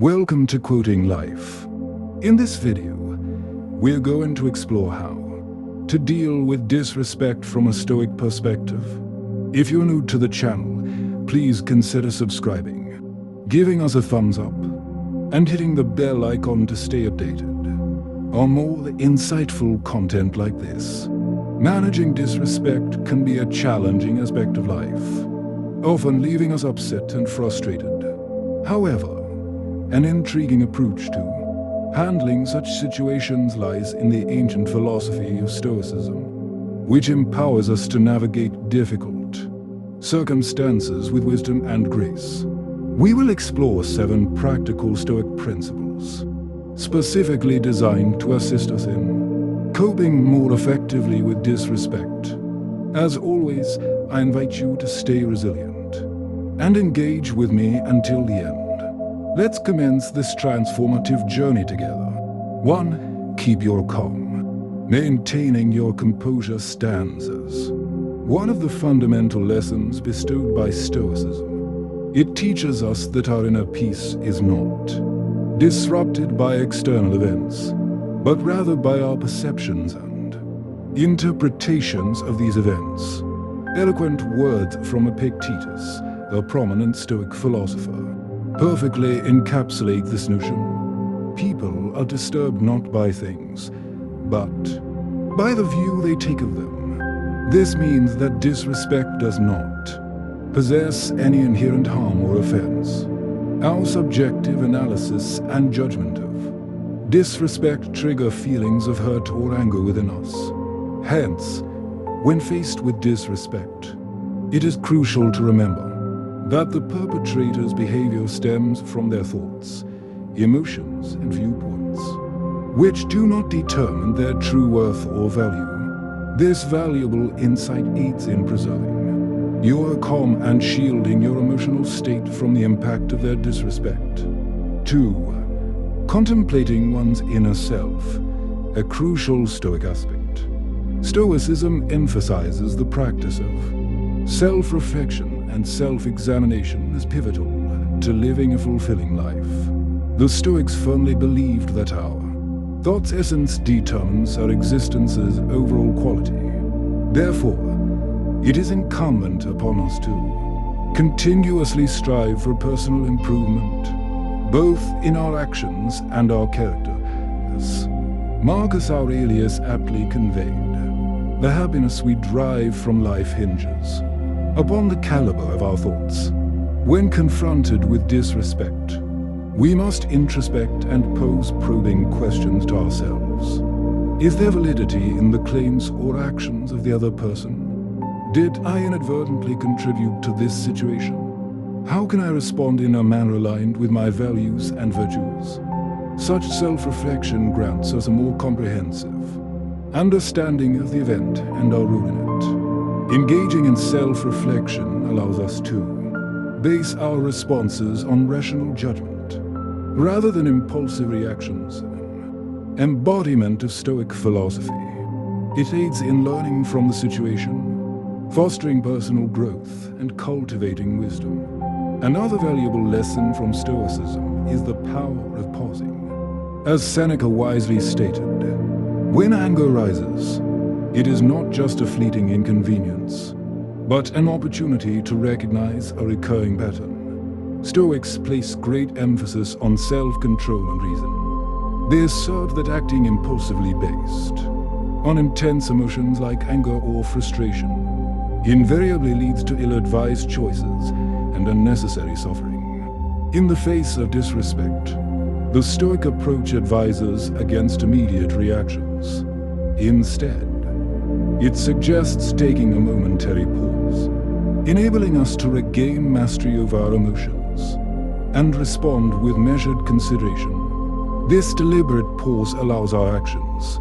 Welcome to Quoting Life. In this video, we're going to explore how to deal with disrespect from a Stoic perspective. If you're new to the channel, please consider subscribing, giving us a thumbs up, and hitting the bell icon to stay updated on more insightful content like this. Managing disrespect can be a challenging aspect of life, often leaving us upset and frustrated. However, an intriguing approach to handling such situations lies in the ancient philosophy of Stoicism, which empowers us to navigate difficult circumstances with wisdom and grace. We will explore 7 practical Stoic principles, specifically designed to assist us in coping more effectively with disrespect. As always, I invite you to stay resilient and engage with me until the end. Let's commence this transformative journey together. 1. Keep your calm. Maintaining your composure stands as one of the fundamental lessons bestowed by Stoicism. It teaches us that our inner peace is not disrupted by external events, but rather by our perceptions and interpretations of these events. Eloquent words from Epictetus, a prominent Stoic philosopher, perfectly encapsulate this notion. People are disturbed not by things, but by the view they take of them. This means that disrespect does not possess any inherent harm or offense. Our subjective analysis and judgment of disrespect trigger feelings of hurt or anger within us. Hence, when faced with disrespect, it is crucial to remember that the perpetrator's behavior stems from their thoughts, emotions, and viewpoints, which do not determine their true worth or value. This valuable insight aids in preserving your calm and shielding your emotional state from the impact of their disrespect. 2. Contemplating one's inner self, a crucial Stoic aspect. Stoicism emphasizes the practice of self-reflection and self-examination is pivotal to living a fulfilling life. The Stoics firmly believed that our thought's essence determines our existence's overall quality. Therefore, it is incumbent upon us to continuously strive for personal improvement, both in our actions and our character. As Marcus Aurelius aptly conveyed, the happiness we derive from life hinges upon the caliber of our thoughts. When confronted with disrespect, we must introspect and pose probing questions to ourselves. Is there validity in the claims or actions of the other person? Did I inadvertently contribute to this situation? How can I respond in a manner aligned with my values and virtues? Such self-reflection grants us a more comprehensive understanding of the event and our role in it. Engaging in self-reflection allows us to base our responses on rational judgment, rather than impulsive reactions. An embodiment of Stoic philosophy. It aids in learning from the situation, fostering personal growth, and cultivating wisdom. Another valuable lesson from Stoicism is the power of pausing. As Seneca wisely stated, when anger rises, it is not just a fleeting inconvenience, but an opportunity to recognize a recurring pattern. Stoics place great emphasis on self-control and reason. They assert that acting impulsively based on intense emotions like anger or frustration invariably leads to ill-advised choices and unnecessary suffering. In the face of disrespect, the Stoic approach advises against immediate reactions. Instead, it suggests taking a momentary pause, enabling us to regain mastery over our emotions and respond with measured consideration. This deliberate pause allows our actions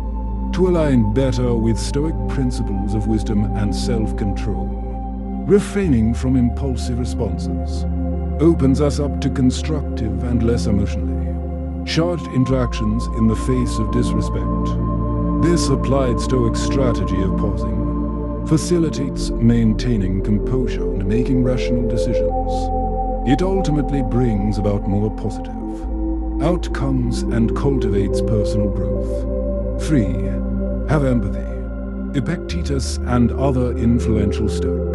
to align better with Stoic principles of wisdom and self-control. Refraining from impulsive responses opens us up to constructive and less emotionally charged interactions in the face of disrespect. This applied Stoic strategy of pausing facilitates maintaining composure and making rational decisions. It ultimately brings about more positive outcomes and cultivates personal growth. 3. Have empathy. Epictetus and other influential Stoic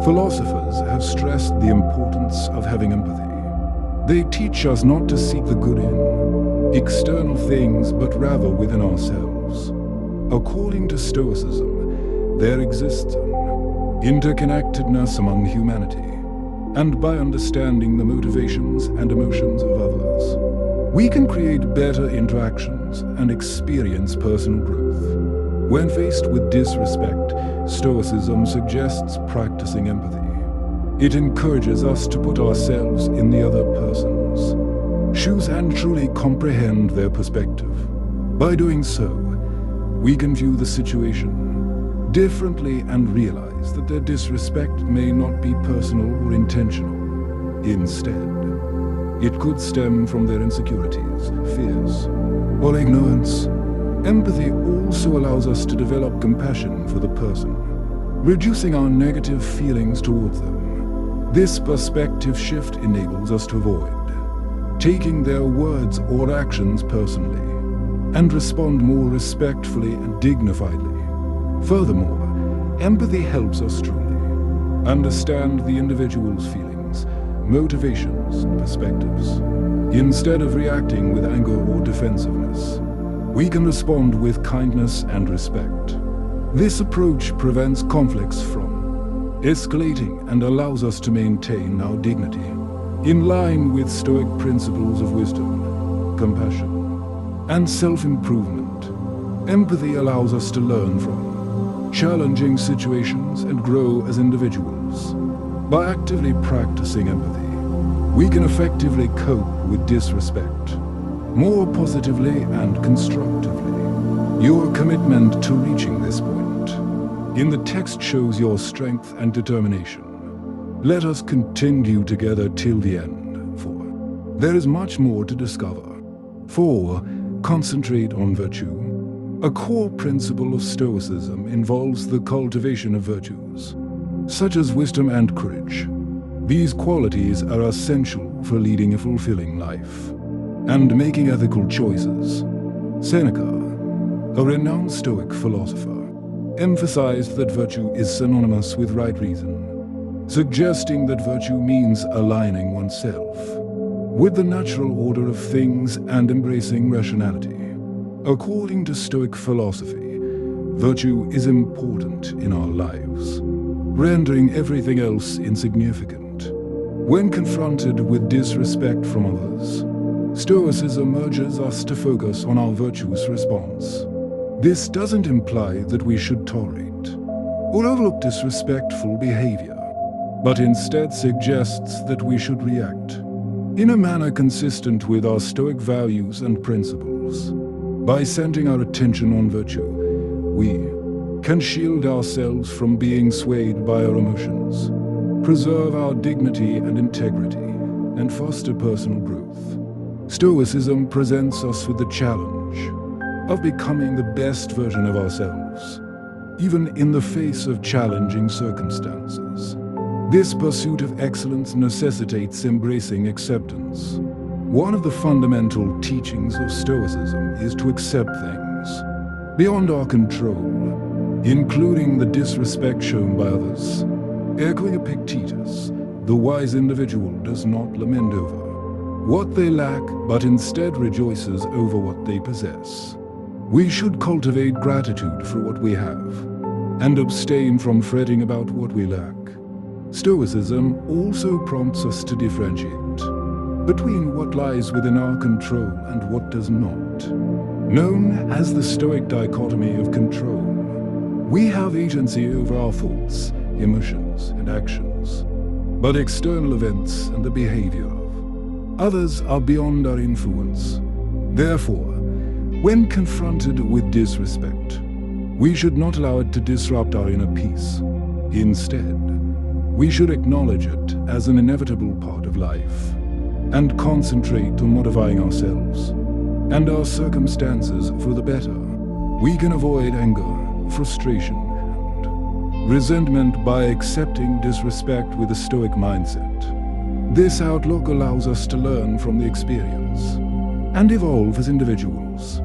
philosophers have stressed the importance of having empathy. They teach us not to seek the good in external things, but rather within ourselves. According to Stoicism, there exists an interconnectedness among humanity, and by understanding the motivations and emotions of others, we can create better interactions and experience personal growth. When faced with disrespect, Stoicism suggests practicing empathy. It encourages us to put ourselves in the other person's shoes and truly comprehend their perspective. By doing so, we can view the situation differently and realize that their disrespect may not be personal or intentional. Instead, it could stem from their insecurities, fears, or ignorance. Empathy also allows us to develop compassion for the person, reducing our negative feelings towards them. This perspective shift enables us to avoid taking their words or actions personally and respond more respectfully and dignifiedly. Furthermore, empathy helps us truly understand the individual's feelings, motivations, and perspectives. Instead of reacting with anger or defensiveness, we can respond with kindness and respect. This approach prevents conflicts from escalating and allows us to maintain our dignity. In line with Stoic principles of wisdom, compassion, and self-improvement, empathy allows us to learn from challenging situations and grow as individuals. By actively practicing empathy, we can effectively cope with disrespect more positively and constructively. Your commitment to reaching this point in the text shows your strength and determination. Let us continue together till the end, for there is much more to discover. 4. Concentrate on virtue. A core principle of Stoicism involves the cultivation of virtues, such as wisdom and courage. These qualities are essential for leading a fulfilling life and making ethical choices. Seneca, a renowned Stoic philosopher, emphasized that virtue is synonymous with right reason, suggesting that virtue means aligning oneself with the natural order of things and embracing rationality. According to Stoic philosophy, virtue is important in our lives, rendering everything else insignificant. When confronted with disrespect from others, Stoicism urges us to focus on our virtuous response. This doesn't imply that we should tolerate or overlook disrespectful behavior, but instead suggests that we should react in a manner consistent with our Stoic values and principles. By centering our attention on virtue, we can shield ourselves from being swayed by our emotions, preserve our dignity and integrity, and foster personal growth. Stoicism presents us with the challenge of becoming the best version of ourselves, even in the face of challenging circumstances. This pursuit of excellence necessitates embracing acceptance. One of the fundamental teachings of Stoicism is to accept things beyond our control, including the disrespect shown by others. Echoing Epictetus, the wise individual does not lament over what they lack, but instead rejoices over what they possess. We should cultivate gratitude for what we have and abstain from fretting about what we lack. Stoicism also prompts us to differentiate between what lies within our control and what does not. Known as the Stoic dichotomy of control, we have agency over our thoughts, emotions, and actions, but external events and the behavior of others are beyond our influence. Therefore, when confronted with disrespect, we should not allow it to disrupt our inner peace. Instead, we should acknowledge it as an inevitable part of life and concentrate on modifying ourselves and our circumstances for the better. We can avoid anger, frustration, and resentment by accepting disrespect with a Stoic mindset. This outlook allows us to learn from the experience and evolve as individuals.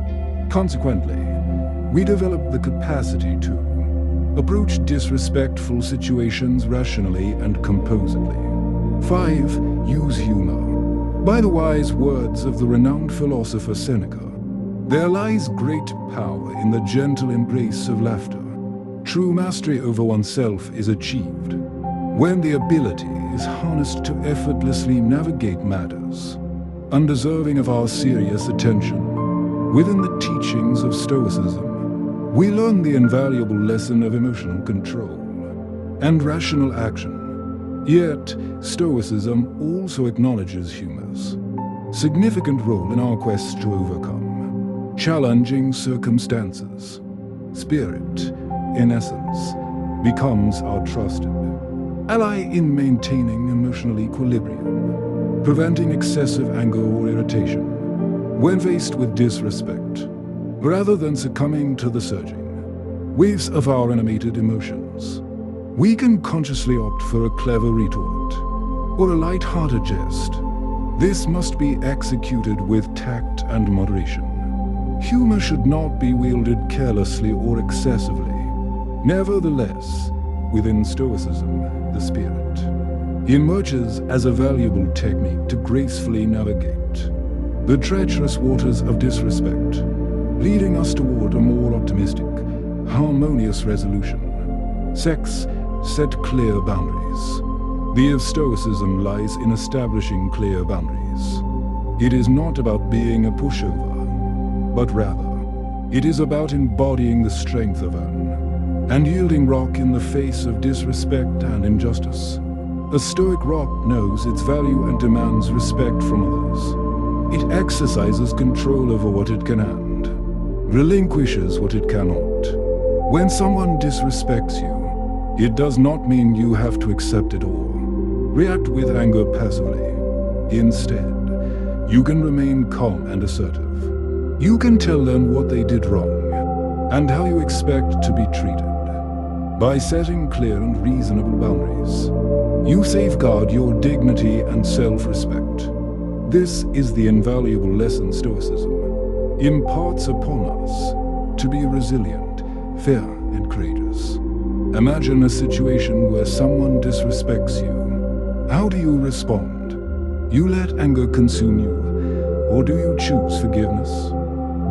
Consequently, we develop the capacity to approach disrespectful situations rationally and composedly. 5. Use humor. By the wise words of the renowned philosopher Seneca, there lies great power in the gentle embrace of laughter. True mastery over oneself is achieved when the ability is harnessed to effortlessly navigate matters undeserving of our serious attention. Within the teachings of Stoicism, we learn the invaluable lesson of emotional control and rational action. Yet, Stoicism also acknowledges humor's significant role in our quest to overcome challenging circumstances. Spirit, in essence, becomes our trusted ally in maintaining emotional equilibrium, preventing excessive anger or irritation when faced with disrespect, rather than succumbing to the surging waves of our animated emotions. We can consciously opt for a clever retort or a light-hearted jest. This must be executed with tact and moderation. Humor should not be wielded carelessly or excessively. Nevertheless, within Stoicism, the spirit emerges as a valuable technique to gracefully navigate the treacherous waters of disrespect, leading us toward a more optimistic, harmonious resolution. 6. Set clear boundaries. The of Stoicism lies in establishing clear boundaries. It is not about being a pushover, but rather, it is about embodying the strength of own and yielding rock in the face of disrespect and injustice. A Stoic rock knows its value and demands respect from others. It exercises control over what it can and relinquishes what it cannot. When someone disrespects you, it does not mean you have to accept it or react with anger passively. Instead, you can remain calm and assertive. You can tell them what they did wrong and how you expect to be treated. By setting clear and reasonable boundaries, you safeguard your dignity and self-respect. This is the invaluable lesson Stoicism imparts upon us to be resilient, fair, and courageous. Imagine a situation where someone disrespects you. How do you respond? You let anger consume you, or do you choose forgiveness?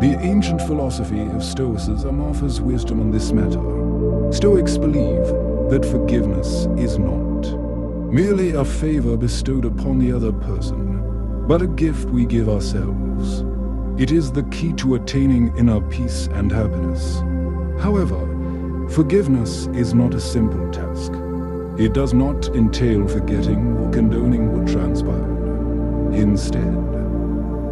The ancient philosophy of Stoicism offers wisdom on this matter. Stoics believe that forgiveness is not merely a favor bestowed upon the other person, but a gift we give ourselves. It is the key to attaining inner peace and happiness. However, forgiveness is not a simple task. It does not entail forgetting or condoning what transpired. Instead,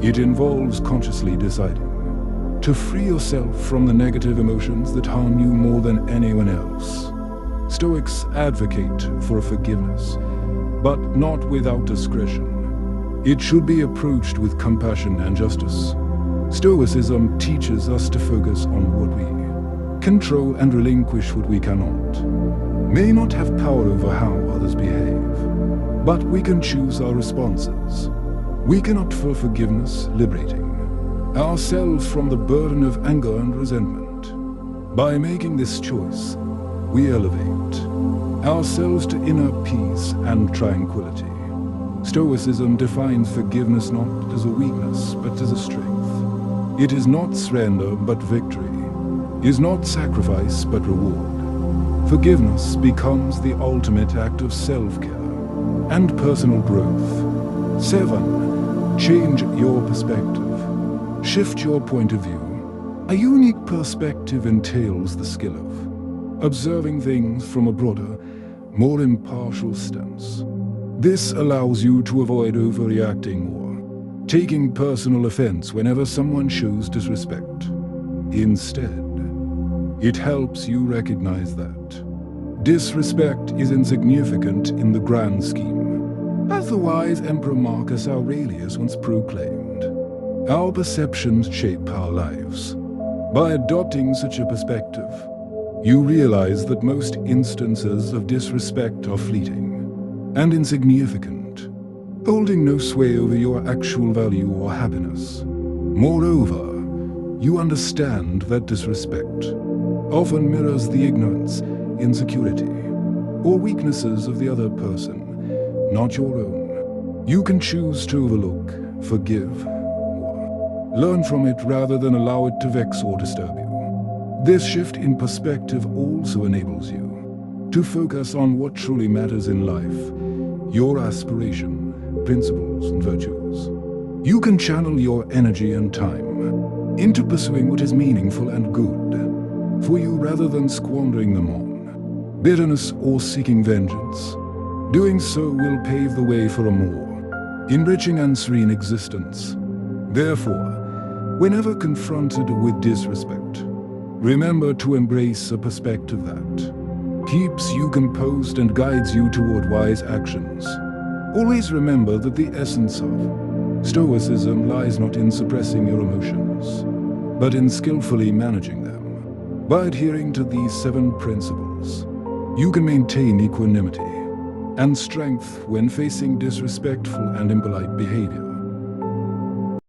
it involves consciously deciding to free yourself from the negative emotions that harm you more than anyone else. Stoics advocate for forgiveness, but not without discretion. It should be approached with compassion and justice. Stoicism teaches us to focus on what we control and relinquish what we cannot. May not have power over how others behave, but we can choose our responses. We can opt for forgiveness, liberating ourselves from the burden of anger and resentment. By making this choice, we elevate ourselves to inner peace and tranquility. Stoicism defines forgiveness not as a weakness, but as a strength. It is not surrender, but victory. It is not sacrifice, but reward. Forgiveness becomes the ultimate act of self-care and personal growth. 7. Change your perspective. Shift your point of view. A unique perspective entails the skill of observing things from a broader, more impartial stance. This allows you to avoid overreacting or taking personal offense whenever someone shows disrespect. Instead, it helps you recognize that disrespect is insignificant in the grand scheme. As the wise Emperor Marcus Aurelius once proclaimed, our perceptions shape our lives. By adopting such a perspective, you realize that most instances of disrespect are fleeting and insignificant, holding no sway over your actual value or happiness. Moreover, you understand that disrespect often mirrors the ignorance, insecurity, or weaknesses of the other person, not your own. You can choose to overlook, forgive, or learn from it rather than allow it to vex or disturb you. This shift in perspective also enables you to focus on what truly matters in life, your aspiration, principles, and virtues. You can channel your energy and time into pursuing what is meaningful and good for you rather than squandering them on bitterness or seeking vengeance. Doing so will pave the way for a more enriching and serene existence. Therefore, whenever confronted with disrespect, remember to embrace a perspective that keeps you composed and guides you toward wise actions. Always remember that the essence of Stoicism lies not in suppressing your emotions, but in skillfully managing them. By adhering to these 7 principles, you can maintain equanimity and strength when facing disrespectful and impolite behavior.